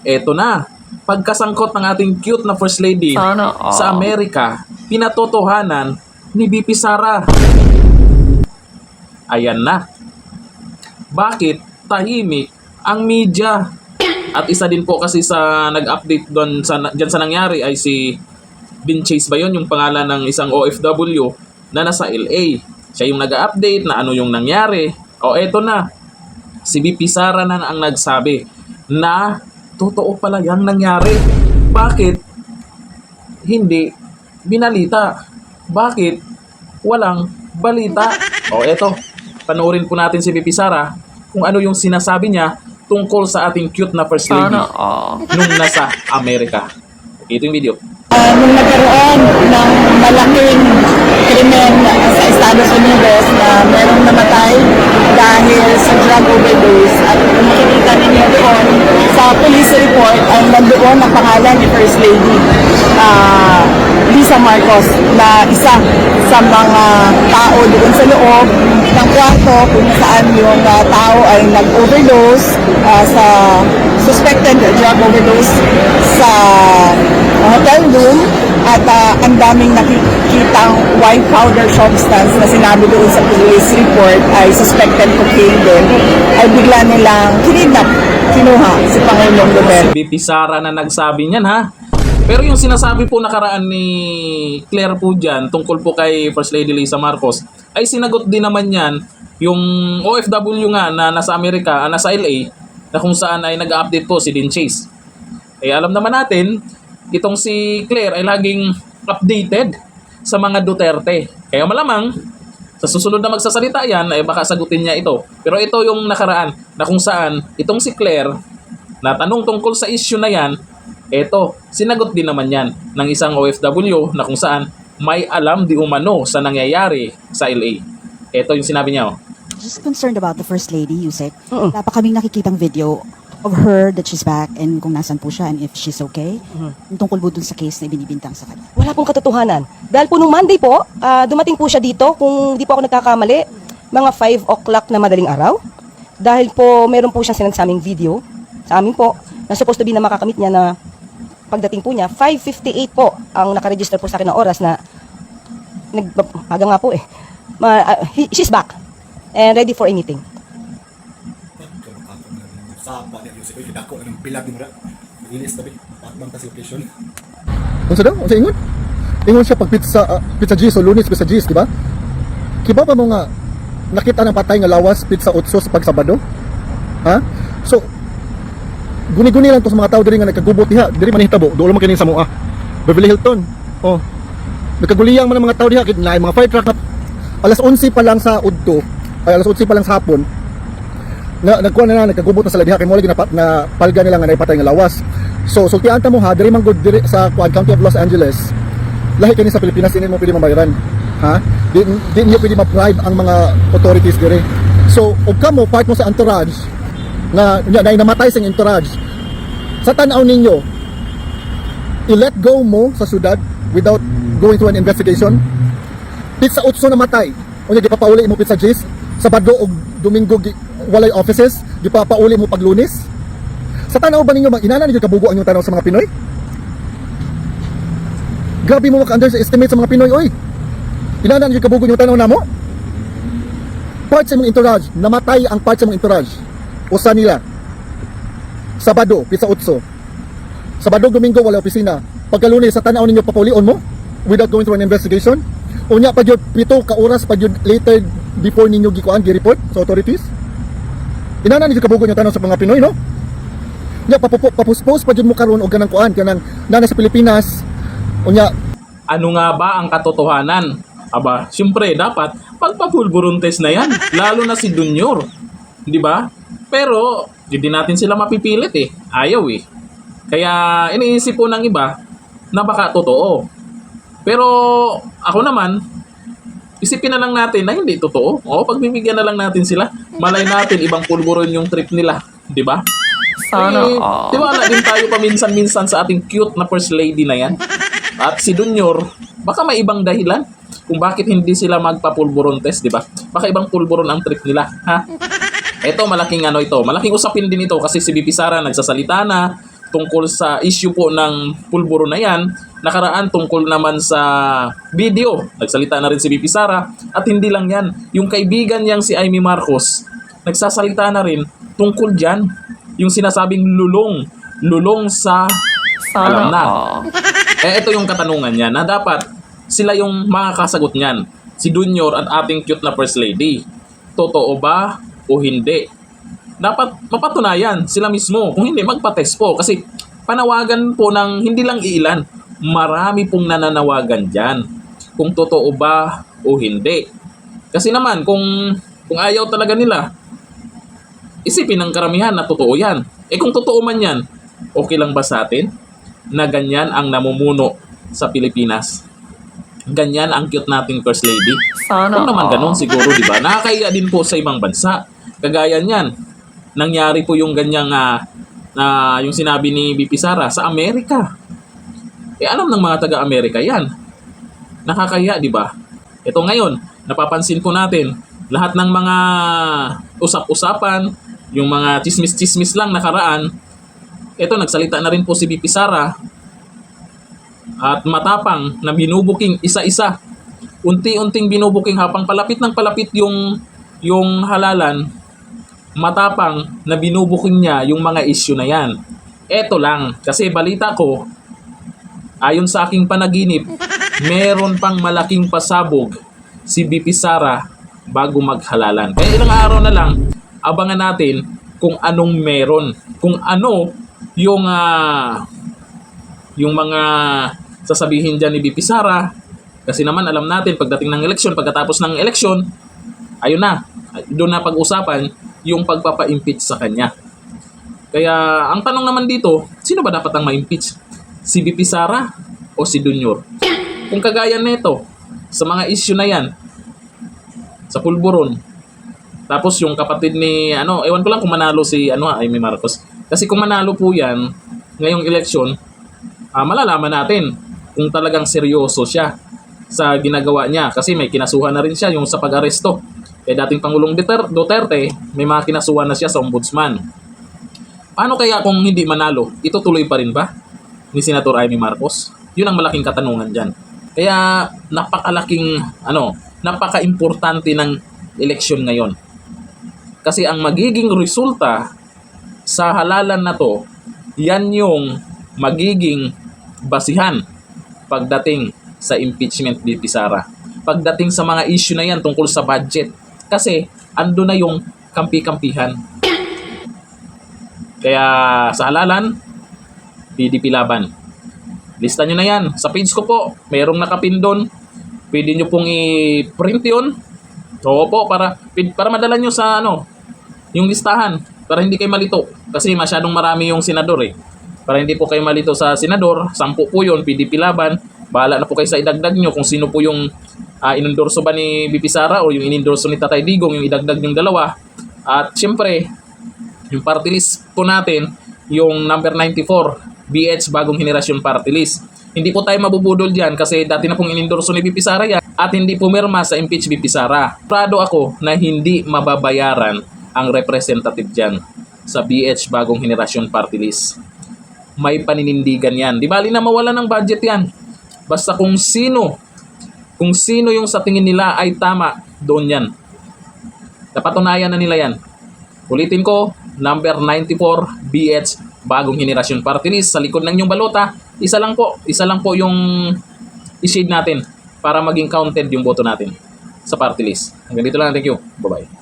Eto na, pagkasangkot ng ating cute na First Lady Sana all. sa Amerika, pinatotohanan ni BP Sara. Ayan na. Bakit tahimik ang media? At isa din po kasi sa nag-update doon dyan sa nangyari ay si Bin Chase ba yun, yung pangalan ng isang OFW na nasa LA. Siya yung nag-update na ano yung nangyari. O eto na, si BP Sara na ang nagsabi na totoo pala yung nangyari. Bakit hindi binalita? Bakit walang balita? O eto, panoorin po natin si BP Sara kung ano yung sinasabi niya tungkol sa ating cute na First Lady Sana all. nung nasa Amerika. Okay, ito yung video. Nung nagkaroon ng malaking krimen sa Estados Unidos na merong namatay dahil sa drug overdose at kung makikita ninyo doon sa police report ay nandoon ang pangalan ni First Lady Lisa Marcos na isa sa mga tao doon sa loob ng kwarto kung saan yung tao ay nag-overdose sa suspected drug overdose sa hotel room at ang daming nakikitang white powder substance na sinabi doon sa police report ay suspected cocaine din ay bigla nilang kinuha si Pangulong Duterte. BP Sara na nagsabi niyan, ha? Pero yung sinasabi po nakaraan ni Claire po dyan tungkol po kay First Lady Lisa Marcos ay sinagot din naman yan yung OFW nga na nasa Amerika, nasa LA, na kung saan ay nag-update po si Din Chase. Eh alam naman natin, itong si Claire ay laging updated sa mga Duterte. Kaya malamang, sa susunod na magsasalita yan, ay baka sagutin niya ito. Pero ito yung nakaraan na kung saan itong si Claire, na tanong tungkol sa issue na yan, eto, sinagot din naman yan ng isang OFW na kung saan may alam di umano sa nangyayari sa LA. Eto yung sinabi niya, oh. Just concerned about the First Lady, Yusek. Wala pa kaming nakikitang video of her that she's back and kung nasan po siya and if she's okay. Yung tungkol po dun sa case na ibinibintang sa kanya. Wala pong katotohanan. Dahil po nung Monday po, dumating po siya dito, kung di po ako nagkakamali, mga 5 o'clock na madaling araw. Dahil po meron po siyang sinansaming video sa amin po, na supposed to be na makakamit niya na pagdating po niya, 5:58 po ang nakaregister po sa akin na oras na aga nga po eh. She's back and ready for anything. Sapa niya yung sikoy, dako na ng bilag mo ra. Ilis tabi, patbang ta sa location. Unsa daw? Unsa ingon? Ingon siya pag pizza G's o Lunes pizza G's, di ba? Kiba pa mo nga nakita ng patay nga lawas pizza utso sa pagsabado? Ha? So guni-guni lang to sa mga tao diri nga nagkagubot diha, diri man hitabo, duol man kini sa moa. Beverly Hilton. Oh. Nagkaguliyang man ang mga tao diha kid na mga fire truck na alas 11 pa lang sa udto, ay alas 11 pa lang sa hapon. Nagkuha na nagkagubot na sila diha kay mo lagi na palga nila nga naipatay nga lawas. So sultian ta mo ha, diri man gud diri sa Quad County of Los Angeles. Lahi kini sa Pilipinas ini mo pwede mabayaran. Ha? Di niyo pwede ma-bribe ang mga authorities diri. So ug kamo part mo sa entourage na namatay sa entourage. Sa tan-aw ninyo, i-let go mo sa syudad without going to an investigation. Pizza utso na matay. Unya di pa pauli mo pizza G's. Sabado ug Domingo walay offices, di pa pauli mo pag Lunes. Sa tanaw ba ninyo inana ninyo kabugo ang yung tanaw sa mga Pinoy? Grabe mo maka-underestimate sa mga Pinoy, oy. Inana ninyo kabugo yung tanaw namo? Part sa mong entourage, namatay ang part sa mong entourage. Usa nila. Sabado, pizza utso. Sabado, Domingo walay opisina. Pagka Lunes sa tanaw ninyo papaulion mo without going through an investigation. Unya pa jud pito ka oras pa jud later before ninyo gikuan gi-report sa authorities. Inana ninyo kabugo yung tanong sa mga Pinoy, no? Nya papuspose pa jud mo karon og kanang kuan kanang nana sa Pilipinas. Unya Ano nga ba ang katotohanan? Aba, siyempre dapat pagpapulburon test na yan, lalo na si Junior. Di ba? Pero hindi natin sila mapipilit eh. Ayaw eh. Kaya iniisip po ng iba na baka totoo. Pero ako naman, isipin na lang natin na hindi totoo. O, pagbibigyan na lang natin sila. Malay natin, ibang pulburon yung trip nila. Di ba? Sana Eh, all. tiwala din tayo paminsan-minsan sa ating cute na First Lady na yan. At si Junior, baka may ibang dahilan kung bakit hindi sila magpa-pulburon test, di ba? Baka ibang pulburon ang trip nila, ha? Ito, malaking ito. Malaking usapin din ito kasi si BP Sara nagsasalita na tungkol sa issue po ng pulburo na yan, nakaraan tungkol naman sa video. Nagsalita na rin si VP Sara at hindi lang yan. Yung kaibigan niyang si Amy Marcos, nagsasalita na rin tungkol dyan. Yung sinasabing lulong sa alam na. Ito yung katanungan niya na dapat sila yung makakasagot niyan. Si Junior at ating cute na First Lady. Totoo ba o hindi? Dapat mapatunayan sila mismo. Kung hindi, magpa-test po. Kasi panawagan po ng hindi lang ilan. Marami pong nananawagan dyan. Kung totoo ba o hindi. Kasi naman, kung ayaw talaga nila, isipin ng karamihan na totoo yan. Kung totoo man yan, okay lang ba sa atin na ganyan ang namumuno sa Pilipinas? Ganyan ang cute nating First Lady? Kung naman ganun siguro, di ba? Nakakaya din po sa ibang bansa. Kagaya niyan, nangyari po yung ganyang yung sinabi ni VP Sara sa Amerika. Alam ng mga taga-Amerika yan. Nakakaya, di ba? Ito ngayon, napapansin po natin, lahat ng mga usap-usapan, yung mga chismis-chismis lang nakaraan, ito, nagsalita na rin po si VP Sara at matapang na binubuking isa-isa. Unti-unting binubuking habang palapit ng palapit yung halalan, matapang na binubuking niya yung mga issue na yan. Eto lang, kasi balita ko, ayon sa aking panaginip, meron pang malaking pasabog si VP Sara bago maghalalan. Kaya ilang araw na lang, abangan natin kung anong meron. Kung ano yung mga sasabihin dyan ni VP Sara. Kasi naman alam natin, pagdating ng eleksyon, pagkatapos ng eleksyon, ayun na, doon na pag-usapan yung pagpapa-impeach sa kanya. Kaya ang tanong naman dito, sino ba dapat ang ma-impeach? Si VP Sara o si Junior? Kung kagaya nito, sa mga issue na yan, sa pulburon, tapos yung kapatid ni, ewan ko lang kung manalo si Amy Marcos. Kasi kung manalo po yan, ngayong eleksyon, malalaman natin kung talagang seryoso siya sa ginagawa niya. Kasi may kinasuhan na rin siya yung sa pag-aresto. Dating Pangulong Duterte, may mga kinasuhan na siya sa ombudsman. Paano kaya kung hindi manalo? Itutuloy pa rin ba ni Senator Amy Marcos? Yun ang malaking katanungan dyan. Kaya napaka-importante ng eleksyon ngayon. Kasi ang magiging resulta sa halalan na to, yan yung magiging basihan pagdating sa impeachment ni VP Sara. Pagdating sa mga issue na yan tungkol sa budget. Kasi ando na yung kampi-kampihan. Kaya sa halalan, PDP laban. Lista nyo na yan. Sa page ko po, mayroong nakapin doon. Pwede nyo pong i-print yun. Oo po, para madala nyo sa yung listahan. Para hindi kayo malito. Kasi masyadong marami yung senador Para hindi po kayo malito sa senador, 10 po yun, PDP laban. Bahala na po kayo sa idagdag nyo kung sino po yung inendorso ba ni VP Sara o yung inendorso ni Tatay Digong, yung idagdag yung dalawa. At syempre, yung party list po natin, yung number 94, BH Bagong Henerasyon Party List. Hindi po tayo mabubudol dyan kasi dati na pong inendorso ni VP Sara yan at hindi pumirma sa impeach VP Sara. Prado ako na hindi mababayaran ang representative dyan sa BH Bagong Henerasyon Party List. May paninindigan yan. Di bali na mawala ng budget yan. Basta kung sino yung sa tingin nila ay tama, doon yan. Napatunayan na nila yan. Ulitin ko, number 94, BH Bagong Henerasyon Party List. Sa likod ng inyong balota, isa lang po yung i-shade natin para maging counted yung boto natin sa party list. Hanggang dito lang. Thank you. Bye-bye.